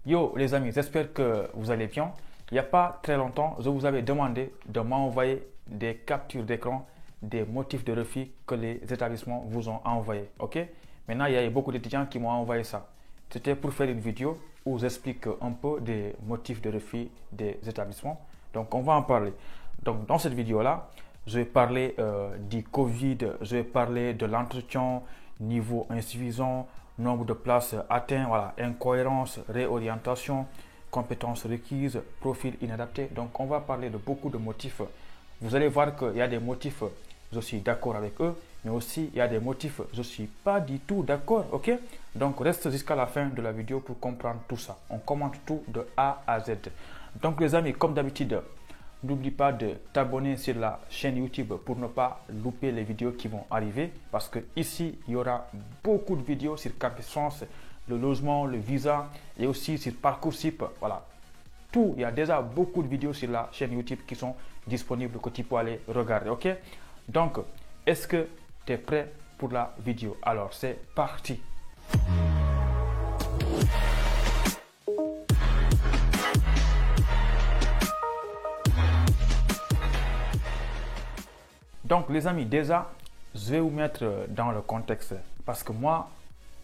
Yo les amis, j'espère que vous allez bien. Il n'y a pas très longtemps, je vous avais demandé de m'envoyer des captures d'écran des motifs de refus que les établissements vous ont envoyés. Ok? Maintenant, il y a beaucoup d'étudiants qui m'ont envoyé ça. C'était pour faire une vidéo où j'explique un peu des motifs de refus des établissements. Donc, on va en parler. Donc, dans cette vidéo-là, je vais parler du Covid, je vais parler de l'entretien, niveau insuffisant, nombre de places atteintes, voilà, incohérence, réorientation, compétences requises, profil inadapté. Donc, on va parler de beaucoup de motifs. Vous allez voir qu'il y a des motifs, je suis d'accord avec eux, mais aussi il y a des motifs, je ne suis pas du tout d'accord, ok? Donc, reste jusqu'à la fin de la vidéo pour comprendre tout ça. On commente tout de A à Z. Donc, les amis, comme d'habitude, n'oublie pas de t'abonner sur la chaîne YouTube pour ne pas louper les vidéos qui vont arriver. Parce que ici, il y aura beaucoup de vidéos sur Campus France, le logement, le visa et aussi sur Parcoursup. Voilà. Tout, il y a déjà beaucoup de vidéos sur la chaîne YouTube qui sont disponibles que tu peux aller regarder. Ok? Donc, est-ce que tu es prêt pour la vidéo? Alors, c'est parti. Donc les amis, déjà, je vais vous mettre dans le contexte parce que moi,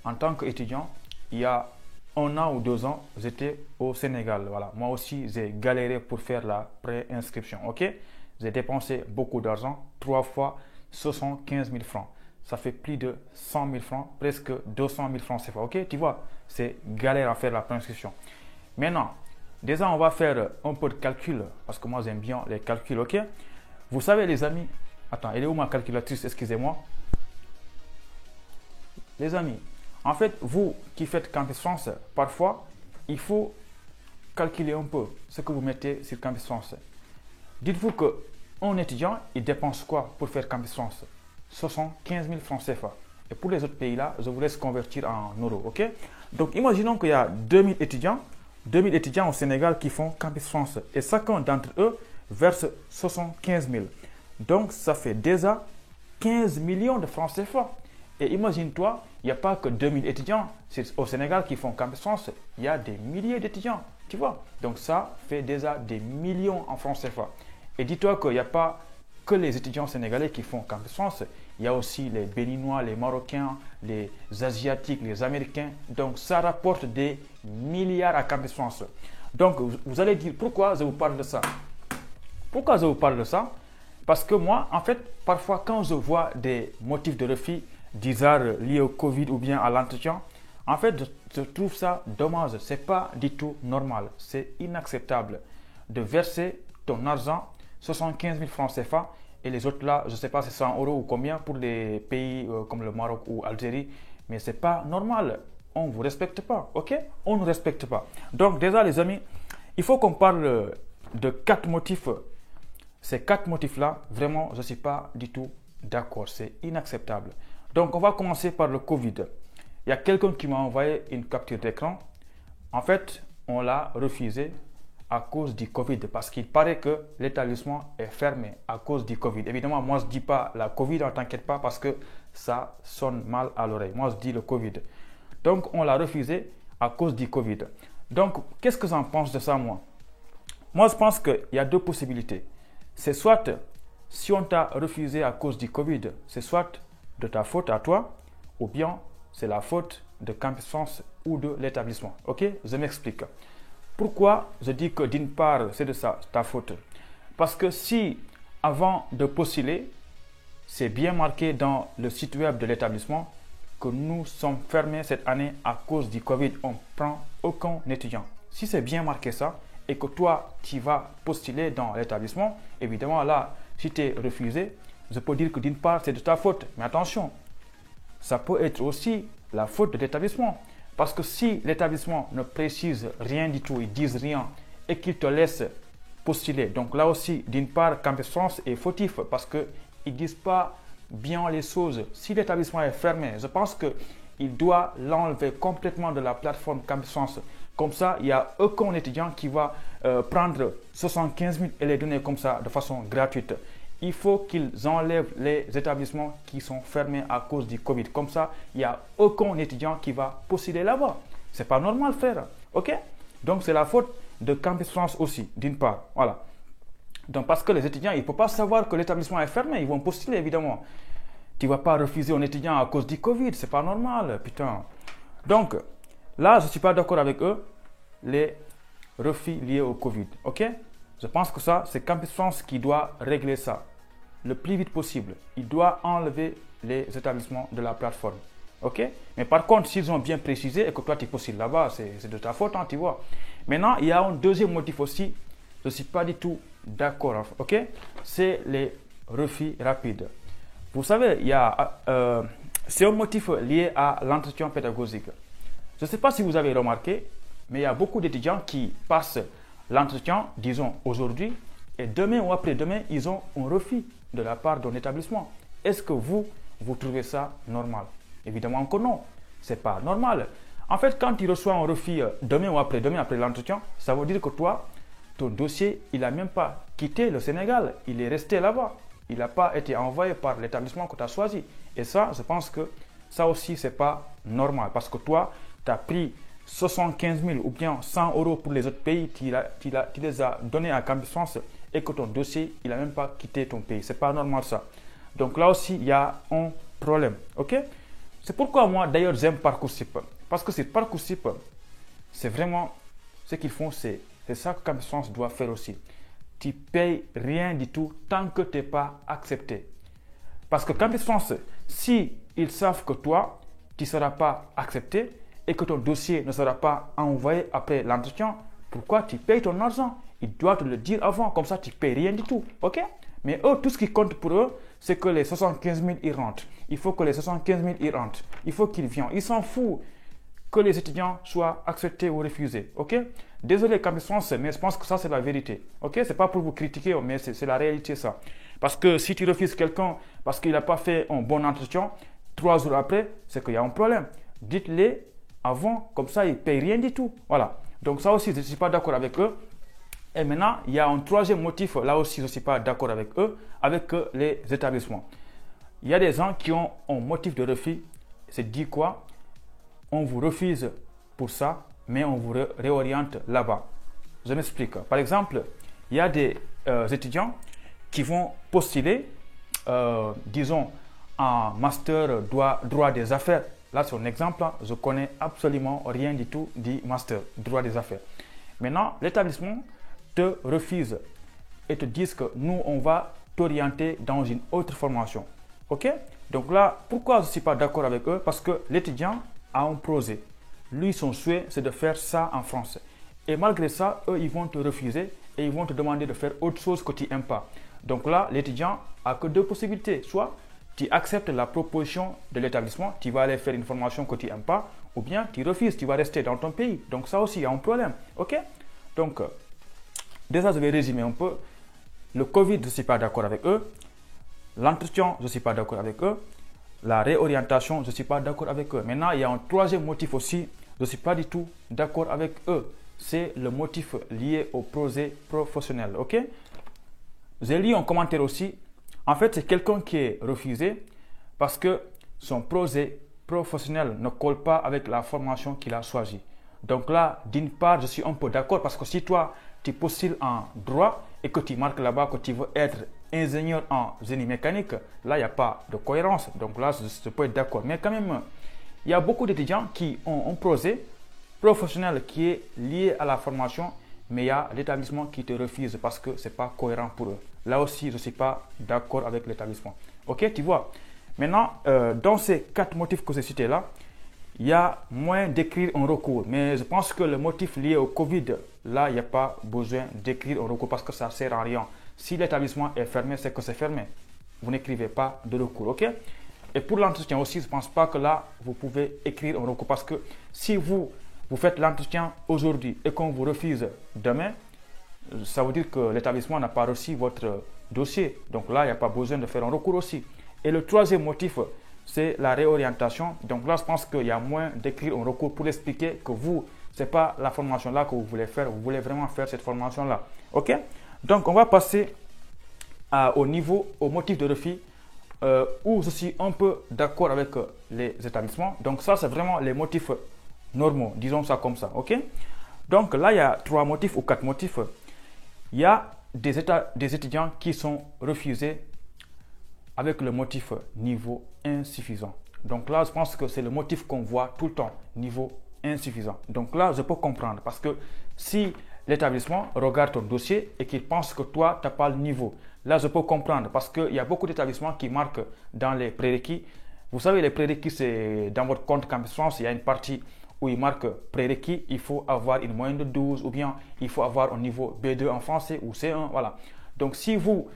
en tant qu'étudiant, il y a 1 an ou 2 ans, j'étais au Sénégal. Voilà, moi aussi, j'ai galéré pour faire la préinscription. Ok, j'ai dépensé beaucoup d'argent, 3 fois 75 000 francs. Ça fait plus de 100 000 francs, presque 200 000 francs CFA. Ok, tu vois, c'est galère à faire la préinscription. Maintenant, déjà, on va faire un peu de calcul parce que moi, j'aime bien les calculs. Ok, vous savez, les amis. Attends, elle est où ma calculatrice? Excusez-moi. Les amis, en fait, vous qui faites Campus France, parfois, il faut calculer un peu ce que vous mettez sur Campus France. Dites-vous qu'un étudiant, il dépense quoi pour faire Campus France? 75 000 francs CFA. Et pour les autres pays-là, je vous laisse convertir en euros. Ok? Donc, imaginons qu'il y a 2000 étudiants au Sénégal qui font Campus France. Et chacun d'entre eux verse 75 000. Donc, ça fait déjà 15 millions de francs CFA. Et imagine-toi, il n'y a pas que 2000 étudiants au Sénégal qui font Campus France. Il y a des milliers d'étudiants, tu vois. Donc, ça fait déjà des millions en francs CFA. Et dis-toi qu'il n'y a pas que les étudiants sénégalais qui font Campus France. Il y a aussi les Béninois, les Marocains, les Asiatiques, les Américains. Donc, ça rapporte des milliards à Campus France. Donc, vous allez dire pourquoi je vous parle de ça. Pourquoi je vous parle de ça? Parce que moi, en fait, parfois, quand je vois des motifs de refus bizarres liés au Covid ou bien à l'entretien, en fait, je trouve ça dommage. Ce n'est pas du tout normal. C'est inacceptable de verser ton argent, 75 000 francs CFA, et les autres là, je ne sais pas si c'est 100 euros ou combien pour des pays comme le Maroc ou Algérie, mais ce n'est pas normal. On ne vous respecte pas, ok? On ne respecte pas. Donc déjà, les amis, il faut qu'on parle de 4 motifs. Ces 4 motifs-là, vraiment, je ne suis pas du tout d'accord. C'est inacceptable. Donc, on va commencer par le Covid. Il y a quelqu'un qui m'a envoyé une capture d'écran. En fait, on l'a refusé à cause du Covid parce qu'il paraît que l'établissement est fermé à cause du Covid. Évidemment, moi, je ne dis pas la Covid, ne t'inquiète pas parce que ça sonne mal à l'oreille. Moi, je dis le Covid. Donc, on l'a refusé à cause du Covid. Donc, qu'est-ce que j'en pense de ça, moi? Moi, je pense qu'il y a 2 possibilités. C'est soit, si on t'a refusé à cause du Covid, c'est soit de ta faute à toi, ou bien c'est la faute de Campus France ou de l'établissement. Ok? Je m'explique. Pourquoi je dis que d'une part, c'est de ça, ta faute? Parce que si, avant de postuler, c'est bien marqué dans le site web de l'établissement que nous sommes fermés cette année à cause du Covid, on ne prend aucun étudiant. Si c'est bien marqué ça, et que toi, tu vas postuler dans l'établissement, évidemment, là, si tu es refusé, je peux dire que d'une part, c'est de ta faute. Mais attention, ça peut être aussi la faute de l'établissement. Parce que si l'établissement ne précise rien du tout, ils disent rien, et qu'ils te laissent postuler, donc là aussi, d'une part, Campus France est fautif parce qu'ils ne disent pas bien les choses. Si l'établissement est fermé, je pense qu'il doit l'enlever complètement de la plateforme Campus France. Comme ça, il n'y a aucun étudiant qui va prendre 75 000 et les donner comme ça de façon gratuite. Il faut qu'ils enlèvent les établissements qui sont fermés à cause du Covid. Comme ça, il n'y a aucun étudiant qui va postuler là-bas. Ce n'est pas normal, frère. Ok? Donc, c'est la faute de Campus France aussi, d'une part. Voilà. Donc, parce que les étudiants, ils ne peuvent pas savoir que l'établissement est fermé. Ils vont postuler, évidemment. Tu ne vas pas refuser un étudiant à cause du Covid. C'est pas normal, putain. Donc, là, je ne suis pas d'accord avec eux. Les refus liés au Covid. OK? Je pense que ça, c'est Campus France qui doit régler ça le plus vite possible. Il doit enlever les établissements de la plateforme. OK? Mais par contre, s'ils ont bien précisé et que toi, tu postules là-bas, c'est de ta faute, hein, tu vois. Maintenant, il y a un deuxième motif aussi. Je ne suis pas du tout d'accord. Hein, OK? C'est les refus rapides. Vous savez, c'est un motif lié à l'entretien pédagogique. Je ne sais pas si vous avez remarqué, mais il y a beaucoup d'étudiants qui passent l'entretien, disons aujourd'hui, et demain ou après-demain, ils ont un refus de la part d'un établissement. Est-ce que vous trouvez ça normal? Évidemment que non, ce n'est pas normal. En fait, quand tu reçois un refus demain ou après-demain, après l'entretien, ça veut dire que toi, ton dossier, il n'a même pas quitté le Sénégal, il est resté là-bas. Il n'a pas été envoyé par l'établissement que tu as choisi. Et ça, je pense que ça aussi, ce n'est pas normal. Parce que toi, tu as pris 75 000 ou bien 100 euros pour les autres pays, tu les as donnés à Campus France et que ton dossier, il n'a même pas quitté ton pays. Ce n'est pas normal ça. Donc là aussi, il y a un problème. OK? C'est pourquoi moi, d'ailleurs, j'aime Parcoursup. Parce que c'est Parcoursup, c'est vraiment ce qu'ils font, c'est ça que Campus France doit faire aussi. Tu ne payes rien du tout tant que tu n'es pas accepté. Parce que Campus France, si ils savent que toi, tu ne seras pas accepté et que ton dossier ne sera pas envoyé après l'entretien, pourquoi tu payes ton argent? Ils doivent te le dire avant, comme ça tu ne payes rien du tout. OK? Mais eux, tout ce qui compte pour eux, c'est que les 75 000 y rentrent. Il faut que les 75 000 y rentrent. Il faut qu'ils viennent. Ils s'en foutent que les étudiants soient acceptés ou refusés. OK? Désolé Campus France, mais je pense que ça c'est la vérité. OK? C'est pas pour vous critiquer, mais c'est la réalité ça. Parce que si tu refuses quelqu'un parce qu'il n'a pas fait un bon entretien, 3 jours après, c'est qu'il y a un problème. Dites-les avant, comme ça ils ne payent rien du tout. Voilà. Donc ça aussi, je ne suis pas d'accord avec eux. Et maintenant, il y a un troisième motif, là aussi je ne suis pas d'accord avec eux, avec les établissements. Il y a des gens qui ont un motif de refus. C'est dit quoi? On vous refuse pour ça, mais on vous réoriente là-bas. Je m'explique. Par exemple, il y a des étudiants qui vont postuler, disons, en master droit des affaires. Là, c'est un exemple. Je ne connais absolument rien du tout du master droit des affaires. Maintenant, l'établissement te refuse et te dit que nous, on va t'orienter dans une autre formation. OK? Donc là, pourquoi je ne suis pas d'accord avec eux? Parce que l'étudiant a un projet. Lui, son souhait, c'est de faire ça en France. Et malgré ça, eux, ils vont te refuser et ils vont te demander de faire autre chose que tu n'aimes pas. Donc là, l'étudiant a que deux possibilités. Soit tu acceptes la proposition de l'établissement, tu vas aller faire une formation que tu n'aimes pas, ou bien tu refuses, tu vas rester dans ton pays. Donc ça aussi, il y a un problème. OK? Donc, déjà, je vais résumer un peu. Le Covid, je ne suis pas d'accord avec eux. L'entretien, je ne suis pas d'accord avec eux. La réorientation, je ne suis pas d'accord avec eux. Maintenant, il y a un troisième motif aussi. Je ne suis pas du tout d'accord avec eux. C'est le motif lié au projet professionnel. OK? J'ai lu un commentaire aussi. En fait, c'est quelqu'un qui est refusé parce que son projet professionnel ne colle pas avec la formation qu'il a choisie. Donc là, d'une part, je suis un peu d'accord parce que si toi, tu postules en droit et que tu marques là-bas que tu veux être ingénieur en génie mécanique, là, il n'y a pas de cohérence. Donc là, je peux être d'accord. Mais quand même, il y a beaucoup d'étudiants qui ont un projet professionnel qui est lié à la formation, mais il y a l'établissement qui te refuse parce que ce n'est pas cohérent pour eux. Là aussi, je ne suis pas d'accord avec l'établissement. OK, tu vois. Maintenant, dans ces 4 motifs que j'ai cités là, il y a moyen d'écrire un recours. Mais je pense que le motif lié au Covid, là, il n'y a pas besoin d'écrire un recours parce que ça ne sert à rien. Si l'établissement est fermé, c'est que c'est fermé. Vous n'écrivez pas de recours, OK? Et pour l'entretien aussi, je ne pense pas que là, vous pouvez écrire un recours parce que si vous faites l'entretien aujourd'hui et qu'on vous refuse demain, ça veut dire que l'établissement n'a pas reçu votre dossier. Donc là, il n'y a pas besoin de faire un recours aussi. Et le troisième motif, c'est la réorientation. Donc là, je pense qu'il y a moyen d'écrire un recours pour expliquer que vous, ce n'est pas la formation là que vous voulez faire. Vous voulez vraiment faire cette formation là. OK? Donc, on va passer au motif de refus où je suis un peu d'accord avec les établissements. Donc ça, c'est vraiment les motifs normaux. Disons ça comme ça. OK? Donc là, il y a 3 motifs ou 4 motifs. Il y a des étudiants qui sont refusés avec le motif niveau insuffisant. Donc là, je pense que c'est le motif qu'on voit tout le temps, niveau insuffisant. Donc là, je peux comprendre parce que si l'établissement regarde ton dossier et qu'il pense que toi, tu n'as pas le niveau, là, je peux comprendre parce qu'il y a beaucoup d'établissements qui marquent dans les prérequis. Vous savez, les prérequis, c'est dans votre compte Campus France, il y a une partie où il marque prérequis, il faut avoir une moyenne de 12 ou bien il faut avoir un niveau B2 en français ou C1, voilà. Donc si vous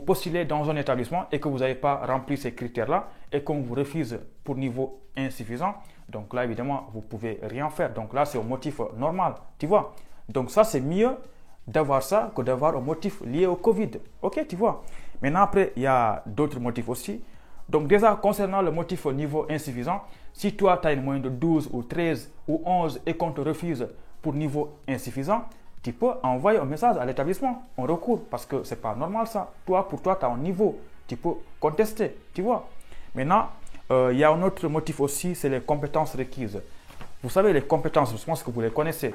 postulez dans un établissement et que vous n'avez pas rempli ces critères-là et qu'on vous refuse pour niveau insuffisant, donc là évidemment vous ne pouvez rien faire. Donc là c'est un motif normal, tu vois. Donc ça c'est mieux d'avoir ça que d'avoir un motif lié au Covid, ok, tu vois. Maintenant après il y a d'autres motifs aussi. Donc déjà concernant le motif au niveau insuffisant, si toi tu as une moyenne de 12 ou 13 ou 11 et qu'on te refuse pour niveau insuffisant, tu peux envoyer un message à l'établissement, un recours, parce que ce n'est pas normal ça. Pour toi, tu as un niveau, tu peux contester, tu vois. Maintenant, il y a un autre motif aussi, c'est les compétences requises. Vous savez, les compétences, je pense que vous les connaissez.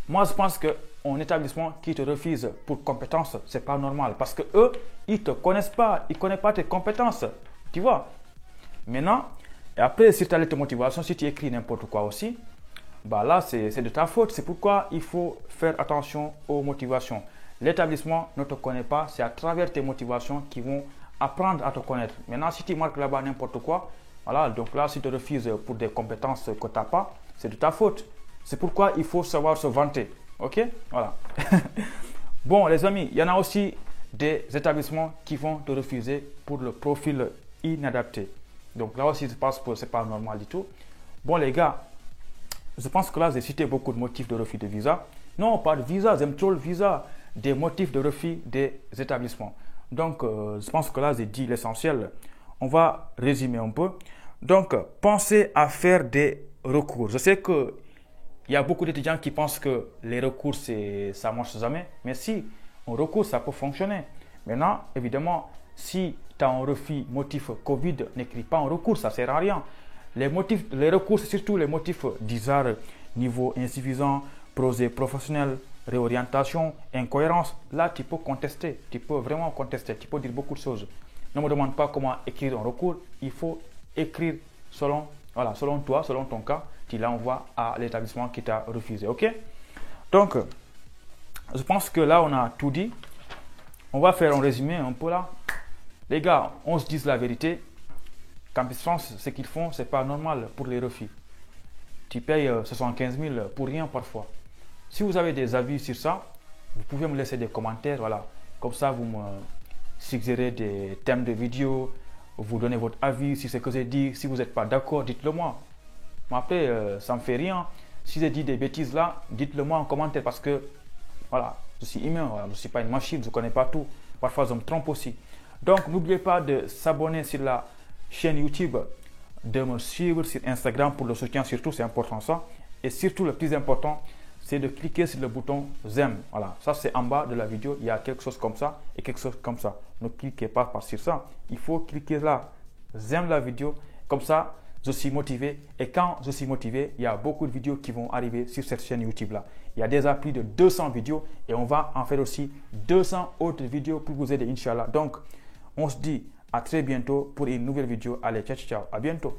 Moi, je pense qu'un établissement qui te refuse pour compétences, ce n'est pas normal, parce qu'eux, ils ne te connaissent pas, ils ne connaissent pas tes compétences, tu vois. Maintenant, et après, si tu as les motivations, si tu écris n'importe quoi aussi, bah là, c'est de ta faute. C'est pourquoi il faut faire attention aux motivations. L'établissement ne te connaît pas. C'est à travers tes motivations qu'ils vont apprendre à te connaître. Maintenant, si tu marques là-bas n'importe quoi, voilà, donc là, si tu te refuses pour des compétences que tu n'as pas, c'est de ta faute. C'est pourquoi il faut savoir se vanter. OK? Voilà. Bon, les amis, il y en a aussi des établissements qui vont te refuser pour le profil inadapté. Donc là aussi, je pense que ce n'est pas normal du tout. Bon, les gars, je pense que là, j'ai cité beaucoup de motifs de refus de visa. Non, pas de visa, j'aime trop le visa. Des motifs de refus des établissements. Donc, je pense que là, j'ai dit l'essentiel. On va résumer un peu. Donc, pensez à faire des recours. Je sais qu'il y a beaucoup d'étudiants qui pensent que les recours, ça ne marche jamais. Mais si, un recours, ça peut fonctionner. Maintenant, évidemment, si tu as un refus motif Covid, n'écris pas un recours, ça ne sert à rien. Les recours, c'est surtout les motifs d'ISAR, niveau insuffisant, projet professionnel, réorientation, incohérence. Là, tu peux contester, tu peux vraiment contester, tu peux dire beaucoup de choses. Ne me demande pas comment écrire un recours, il faut écrire selon toi, selon ton cas, tu l'envoies à l'établissement qui t'a refusé, ok? Donc, je pense que là, on a tout dit. On va faire un résumé un peu là. Les gars, on se dise la vérité. Campus France, ce qu'ils font, ce n'est pas normal pour les refus. Tu payes 75 000 pour rien parfois. Si vous avez des avis sur ça, vous pouvez me laisser des commentaires. Voilà. Comme ça, vous me suggérez des thèmes de vidéo, vous donnez votre avis sur ce que j'ai dit. Si vous n'êtes pas d'accord, dites-le moi. Mais après, ça ne me fait rien. Si j'ai dit des bêtises là, dites-le moi en commentaire parce que, voilà, je suis humain, voilà, je ne suis pas une machine, je ne connais pas tout. Parfois, je me trompe aussi. Donc, n'oubliez pas de s'abonner sur la chaîne YouTube, de me suivre sur Instagram pour le soutien, surtout c'est important ça. Et surtout le plus important, c'est de cliquer sur le bouton j'aime. Voilà, ça c'est en bas de la vidéo, il y a quelque chose comme ça et quelque chose comme ça. Ne cliquez pas sur ça, il faut cliquer là, j'aime la vidéo, comme ça je suis motivé. Et quand je suis motivé, il y a beaucoup de vidéos qui vont arriver sur cette chaîne YouTube là. Il y a déjà plus de 200 vidéos et on va en faire aussi 200 autres vidéos pour vous aider, Inch'Allah. Donc, on se dit à très bientôt pour une nouvelle vidéo. Allez, ciao, ciao, à bientôt.